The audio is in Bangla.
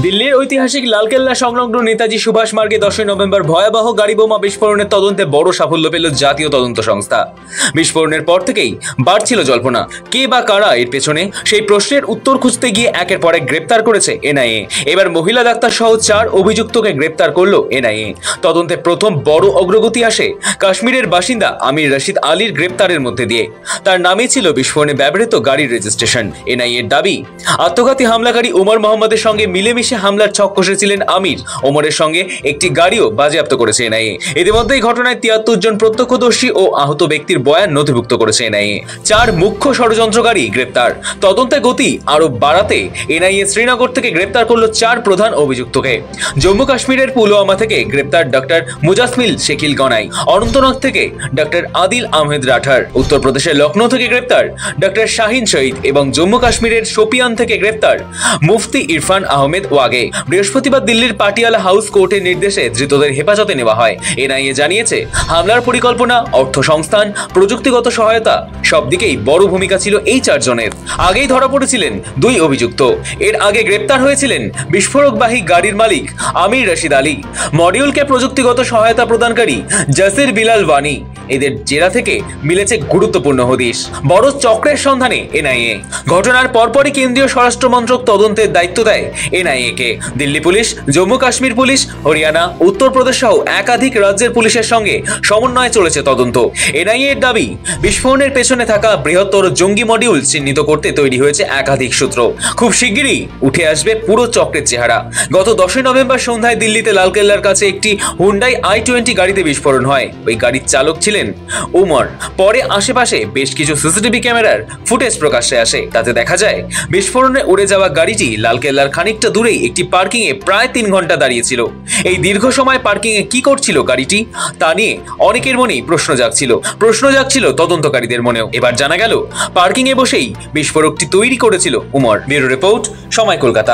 দিল্লির ঐতিহাসিক লালকেল্লা সংলগ্ন নেতাজি সুভাষ মার্গে 10 নভেম্বর ভয়াবহ গাড়ি বোমা বিস্ফোরণের তদন্তে বড় সাফল্য পেল জাতীয় তদন্ত সংস্থা। বিস্ফোরণের পর থেকেই বাড়ছিল জল্পনা, কে বা কারা এর পেছনে। সেই প্রশ্নের উত্তর খুঁজতে গিয়ে একের পর এক গ্রেপ্তার করেছে এনআইএ। এবার মহিলা ডাক্তার সহ 4 অভিযুক্তকে গ্রেপ্তার করল এনআইএ। তদন্তে প্রথম বড় অগ্রগতি আসে কাশ্মীরের বাসিন্দা আমির রশিদ আলীর গ্রেপ্তারের মধ্যে দিয়ে। তার নামে ছিল বিস্ফোরণে ব্যবহৃত গাড়ির রেজিস্ট্রেশন। এনআইএর দাবি, আত্মঘাতী হামলাকারী ওমর মোহাম্মদের সঙ্গে মিলেমিশে হামলার ছক কষেছিলেন আমির। ওমরের সঙ্গে একটি গাড়িও বাজেয়াপ্ত করেছে এনআইএ। ইতিমধ্যে এই ঘটনায় 73 জন প্রত্যক্ষদর্শী ও আহত ব্যক্তির বয়ান নথিভুক্ত করেছে এনআইএ। 4 মুখ্য ষড়যন্ত্রকারী গ্রেপ্তার। তদন্তে গতি আরো বাড়াতে এনআইএ শ্রীনগর থেকে গ্রেপ্তার করল 4 প্রধান অভিযুক্তকে। জম্মু কাশ্মীরের পুলওয়ামা থেকে গ্রেপ্তার ডক্টর মুজাসমিল শেকিল গনাই, অনন্তনাগ থেকে ডক্টর আদিল আহমেদ রাঠার, উত্তরপ্রদেশের লখনৌ থেকে গ্রেপ্তার ডক্টর শাহিন শহীদ এবং জম্মু কাশ্মীরের শোপিয়ান থেকে গ্রেপ্তার মুফতি ইরফান আহমেদ ওয়াগে। বৃহস্পতিবার দিল্লির পাটিয়ালা হাউস কোর্টের নির্দেশে ধৃতদের হেফাজতে নেওয়া হয়। এনআইএ জানিয়েছে, হামলার পরিকল্পনা, অর্থ সংস্থান, প্রযুক্তিগত সহায়তা সব দিকেই বড় ভূমিকা ছিল এই 4 জনের। আগেই ধরা পড়েছিলেন 2 অভিযুক্ত। এর আগে গ্রেপ্তার হয়েছিলেন বিস্ফোরকবাহী গাড়ির মালিক আমির রশিদ আলী, মডিউলকে প্রযুক্তিগত সহায়তা প্রদানকারী জাসির বিলাল ওয়ানি। এদের জেরা থেকে মিলেছে গুরুত্বপূর্ণ হদিশ। বড় চক্রের সন্ধানে এনআইএ। ঘটনার পরপরই কেন্দ্রীয় স্বরাষ্ট্র মন্ত্রক তদন্তের দায়িত্ব দেয় এনআইএ-কে। দিল্লি পুলিশ, জম্মু কাশ্মীর পুলিশ, হরিয়ানা, উত্তরপ্রদেশ সহ একাধিক রাজ্যের পুলিশের সঙ্গে সমন্বয়ে চলেছে তদন্ত। এনআইএ-এর দাবি, বিস্ফোরণের পেছনে থাকা বৃহত্তর জঙ্গি মডিউল চিহ্নিত করতে তৈরি হয়েছে একাধিক সূত্র। খুব শিগগিরই উঠে আসবে পুরো চক্রের চেহারা। গত 10 নভেম্বর সন্ধ্যায় দিল্লিতে লালকেল্লার কাছে একটি হুন্ডাই i20 গাড়িতে বিস্ফোরণ হয়। ওই গাড়ির চালক ছিলেন ওমর। পরে আশেপাশে বেশ কিছু সিসিটিভি ক্যামেরার ফুটেজ প্রকাশ্যে আসে। তাতে দেখা যায় বিস্ফোরণে উড়ে যাওয়া গাড়িটি লালকেল্লার খানিকটা দূরেই একটি পার্কিং এ প্রায় 3 ঘন্টা দাঁড়িয়েছিল। এই দীর্ঘ সময় পার্কিং এ কি করছিল গাড়িটি, তা নিয়ে অনেকের মনেই প্রশ্ন জাগছিল তদন্তকারীদের মনেও। এবার জানা গেল, পার্কিং এ বসেই বিস্ফোরকটি তৈরি করেছিল ওমর। ব্যুরো রিপোর্ট, সময়, কলকাতা।